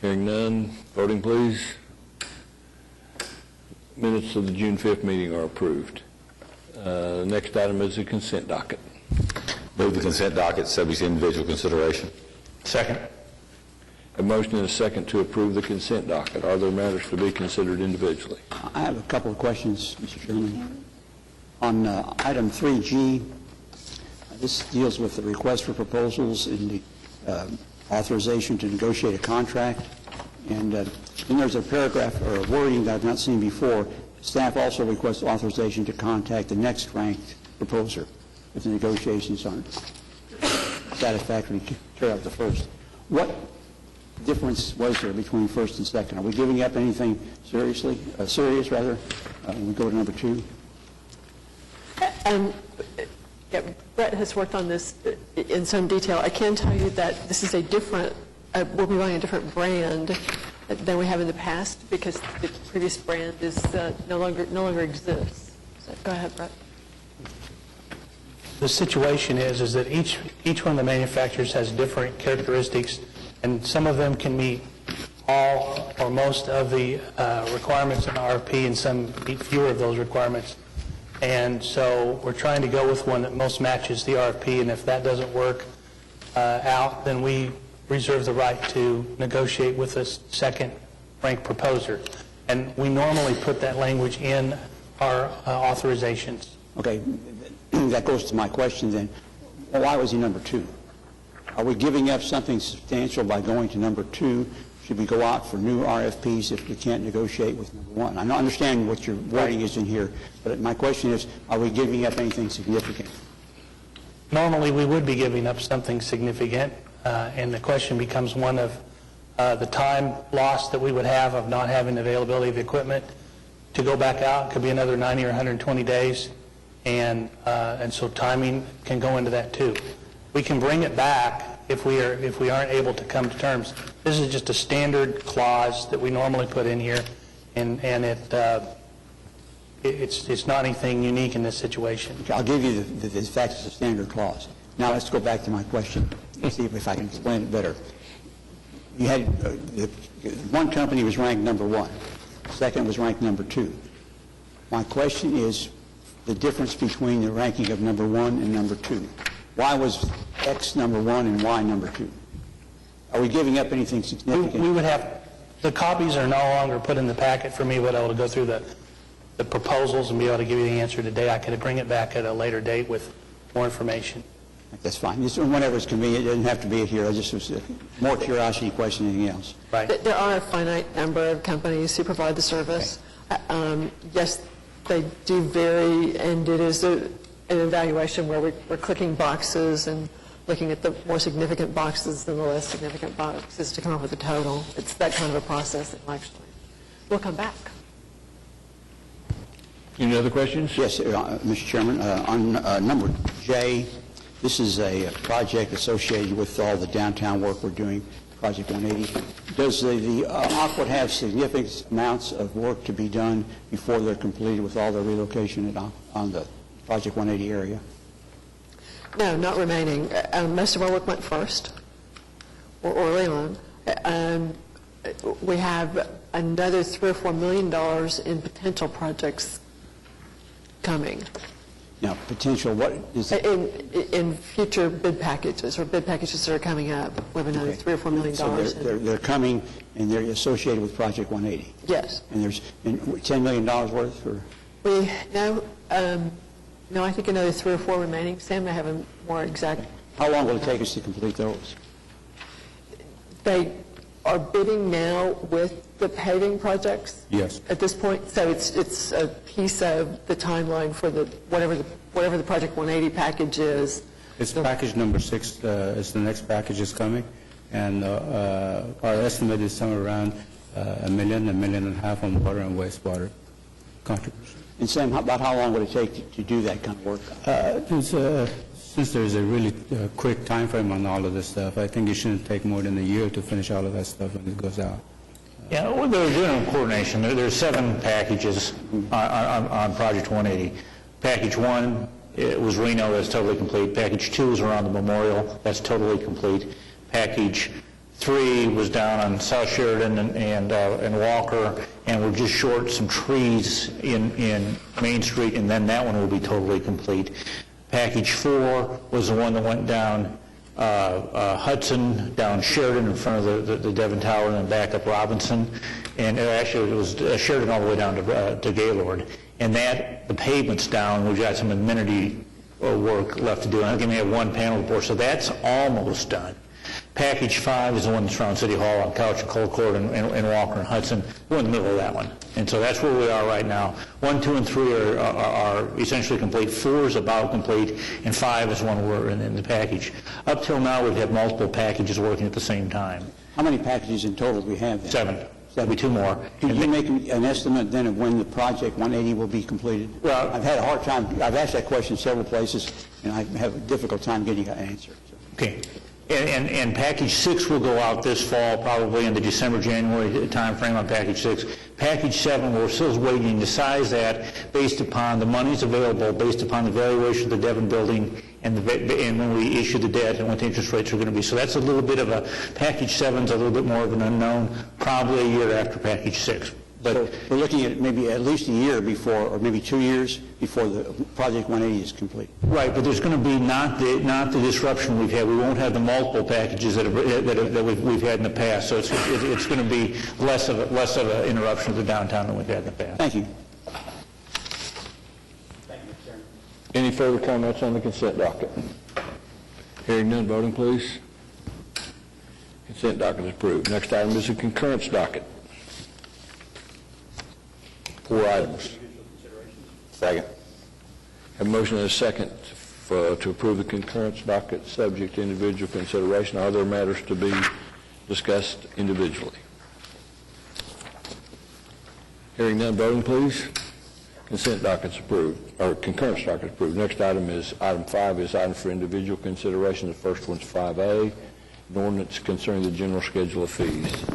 Hearing none, voting please. Minutes of the June 5th meeting are approved. Next item is the consent docket. Move the consent docket subject to individual consideration. Second. A motion and a second to approve the consent docket. Are there matters to be considered individually? I have a couple of questions, Mr. Chairman. On item 3G, this deals with the request for proposals in the authorization to negotiate a contract. And then there's a paragraph or a wording that I've not seen before. Staff also requests authorization to contact the next ranked proposer if the negotiations aren't satisfactory to carry out the first. What difference was there between first and second? Are we giving up anything serious when we go to number 2? Yeah, Brett has worked on this in some detail. I can tell you that this is a different, we'll be running a different brand than we have in the past because the previous brand is no longer exists. So, go ahead, Brett. The situation is that each one of the manufacturers has different characteristics, and some of them can meet all or most of the requirements in RFP, and some meet fewer of those requirements. And so we're trying to go with one that most matches the RFP, and if that doesn't work out, then we reserve the right to negotiate with a second-ranked proposer. And we normally put that language in our authorizations. Okay, that goes to my question then. Well, why was he number 2? Are we giving up something substantial by going to number 2? Should we go out for new RFPs if we can't negotiate with number 1? I understand what your wording is in here, but my question is, are we giving up anything significant? Normally, we would be giving up something significant, and the question becomes one of the time lost that we would have of not having availability of equipment to go back out. It could be another 90 or 120 days, and so timing can go into that too. We can bring it back if we aren't able to come to terms. This is just a standard clause that we normally put in here, and it's not anything unique in this situation. Okay, I'll give you the fact it's a standard clause. Now let's go back to my question and see if I can explain it better. You had one company was ranked number 1. The second was ranked number 2. My question is the difference between the ranking of number 1 and number 2. Why was X number 1 and Y number 2? Are we giving up anything significant? We would have, the copies are no longer put in the packet for me to be able to go through the proposals and be able to give you the answer today. I could bring it back at a later date with more information. That's fine. Just whenever it's convenient. It doesn't have to be here. I just was more curiosity question than anything else. Right. There are a finite number of companies who provide the service. Okay. Yes, they do vary, and it is an evaluation where we're clicking boxes and looking at the more significant boxes than the less significant boxes to come up with a total. It's that kind of a process that actually will come back. Any other questions? Yes, Mr. Chairman. On number J, this is a project associated with all the downtown work we're doing, Project 180. Does the Aqua have significant amounts of work to be done before they're completed with all the relocation on the Project 180 area? No, not remaining. Most of our work went first, or early on. We have another $3 or $4 million in potential projects coming. Now, potential, what is it? In future bid packages, or bid packages that are coming up, we have another $3 or $4 million. So they're coming, and they're associated with Project 180? Yes. And there's $10 million worth? Or? No, I think another 3 or 4 remaining. Sam may have a more exact. How long will it take us to complete those? They are bidding now with the paving projects. Yes. At this point, so it's a piece of the timeline for whatever the Project 180 package is. It's package number 6 is the next package is coming, and our estimate is somewhere around $1 million, $1.5 million on water and wastewater contribution. And Sam, about how long would it take to do that kind of work? Since there's a really quick time frame on all of this stuff, I think it shouldn't take more than a year to finish all of that stuff when it goes out. Yeah, well, they're doing coordination. There's 7 packages on Project 180. Package 1 it was Reno, that's totally complete. Package 2 is around the memorial, that's totally complete. Package 3 was down on South Sheridan and Walker, and we're just short some trees in Main Street, and then that one will be totally complete. Package 4 was the one that went down Hudson, down Sheridan in front of the Devon Tower, and then back up Robinson. And actually, it was Sheridan all the way down to Gaylord. And the pavement's down. We've got some amenity work left to do. I think we have one panel board, so that's almost done. Package 5 is the one that's around City Hall on Couch and Cold Court and Walker and Hudson. We're in the middle of that one. And so that's where we are right now. 1, 2, and 3 are essentially complete. 4 is about complete, and 5 is one we're in the package. Up till now, we've had multiple packages working at the same time. How many packages in total do we have then? 7. There'll be 2 more. Can you make an estimate then of when the project 180 will be completed? Well- I've had a hard time, I've asked that question several places, and I have a difficult time getting an answer. Okay. And Package 6 will go out this fall, probably in the December, January timeframe on Package 6. Package 7, we're still waiting to size that based upon the monies available, based upon the valuation of the Devon building, and when we issue the debt and what the interest rates are going to be. So that's a little bit of a, Package 7's a little bit more of an unknown, probably a year after Package 6. But So we're looking at maybe at least a year before, or maybe 2 years before the project 180 is complete. right, but there's going to be not the disruption we've had. We won't have the multiple packages that we've had in the past. So it's going to be less of an interruption to the downtown than we've had in the past. Thank you. Any further comments on the consent docket? Hearing none, voting please. Consent docket is approved. Next item is a concurrence docket. 4 items. Second. Have a motion and a second to approve the concurrence docket subject to individual consideration. Are there matters to be discussed individually? Hearing none, voting please. Consent docket's approved, or concurrence docket approved. Next item is item 5 is item for individual consideration. The first one's 5A, an ordinance concerning the general schedule of fees.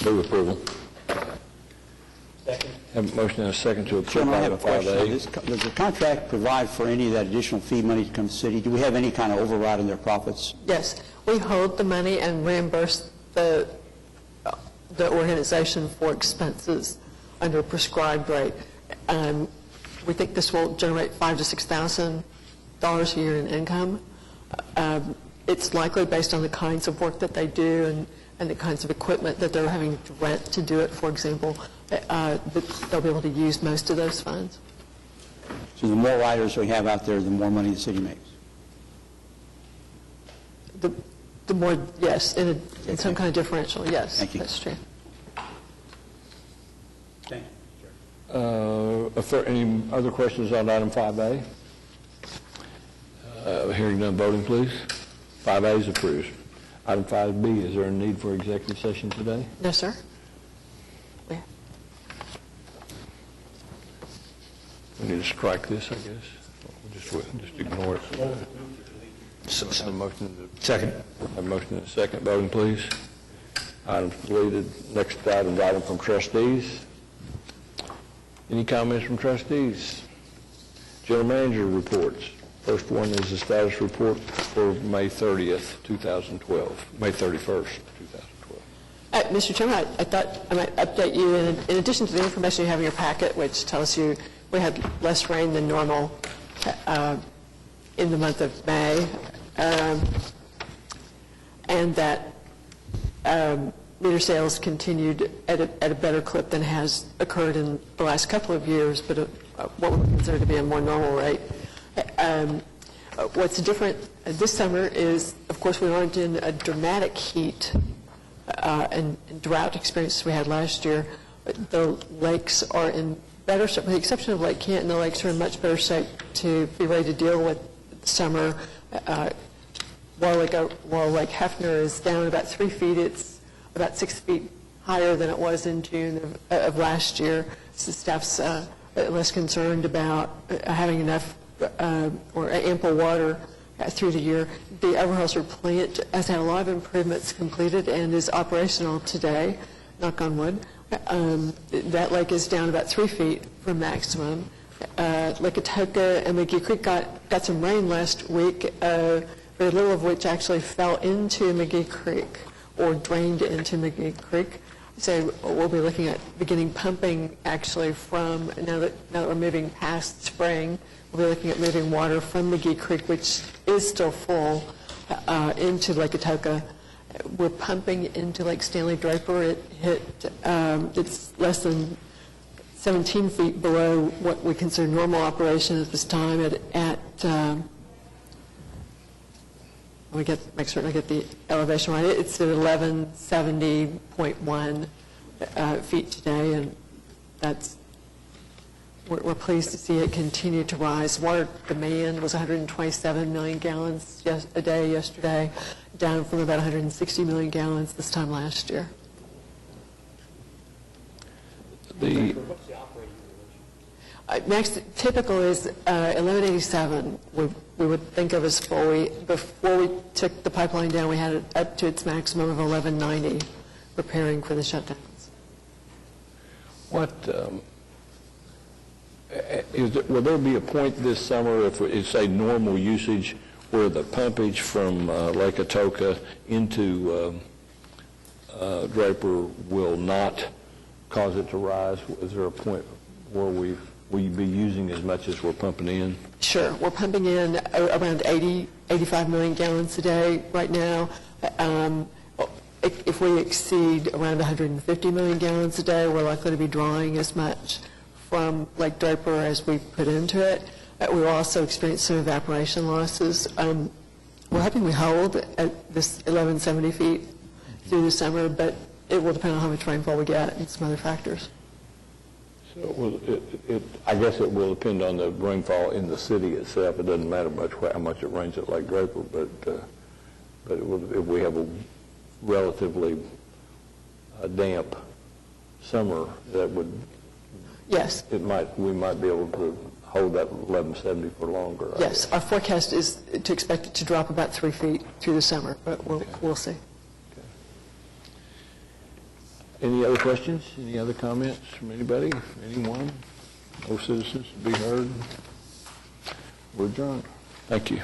Move approval. Second. Have a motion and a second to approve Chairman, I have item a question. 5A. Does the contract provide for any of that additional fee money to come to the city? Do we have any kind of override in their profits? Yes, we hold the money and reimburse the organization for expenses under a prescribed rate. We think this will generate $5,000 to $6,000 a year in income. It's likely based on the kinds of work that they do and the kinds of equipment that they're having to rent to do it, for example, that they'll be able to use most of those funds. So the more riders we have out there, the more money the city makes. The more, yes, in some kind of differential, yes. Thank you. That's true. Any other questions on item 5A? Hearing none, voting please. 5A is approved. Item 5B, is there a need for executive session today? No, sir? Yeah. We need to strike this, I guess. We'll just ignore it. Have a motion Second. have a motion and a second. Voting please. Item's deleted. Next item is item from trustees. Any comments from trustees? General manager reports. First one is the status report for May 30th, 2012, May 31st, 2012. Mr. Chairman, I thought I might update you in addition to the information you have in your packet, which tells you we had less rain than normal in the month of May, and that meter sales continued at a better clip than has occurred in the last couple of years, but what we consider to be a more normal rate. What's different this summer is, of course, we aren't in a dramatic heat and drought experience we had last year. The lakes are in better shape, with the exception of Lake Canton. The lakes are in much better shape to be ready to deal with summer. While Lake Hefner is down about 3 feet, it's about 6 feet higher than it was in June of last year. So staff's less concerned about having enough or ample water through the year. The Everhauser plant has had a lot of improvements completed and is operational today, knock on wood. That lake is down about 3 feet from maximum. Lake Atoka and McGee Creek got some rain last week, very little of which actually fell into McGee Creek, or drained into McGee Creek. So we'll be looking at beginning pumping actually from, now that we're moving past spring, we'll be looking at moving water from McGee Creek, which is still full, into Lake Atoka. We're pumping into Lake Stanley Draper. It hit, it's less than 17 feet below what we consider normal operation at this time make certain I get the elevation right. It's at 1170.1 feet today, and we're pleased to see it continue to rise. Water demand was 127 million gallons a day yesterday, down from about 160 million gallons this time last year. Next, typical is 1187. We would think of as full. Before we took the pipeline down, we had it up to its maximum of 1190, preparing for the shutdowns. Will there be a point this summer, if it's say normal usage, where the pumpage from Lake Atoka into Draper will not cause it to rise? Is there a point where will you be using as much as we're pumping in? Sure. We're pumping in around 85 million gallons a day right now. If we exceed around 150 million gallons a day, we're likely to be drawing as much from Lake Draper as we put into it. We will also experience some evaporation losses. We're hoping we hold at this 1170 feet through the summer, but it will depend on how much rainfall we get and some other factors. So I guess it will depend on the rainfall in the city itself. It doesn't matter much how much it rains at Lake Draper, but if we have a relatively damp summer, that would Yes. we might be able to hold that 1170 for longer. Yes. Our forecast is to expect it to drop about 3 feet through the summer, but we'll see. Any other questions? Any other comments from anybody? Anyone? No citizens to be heard? We're adjourned. Thank you.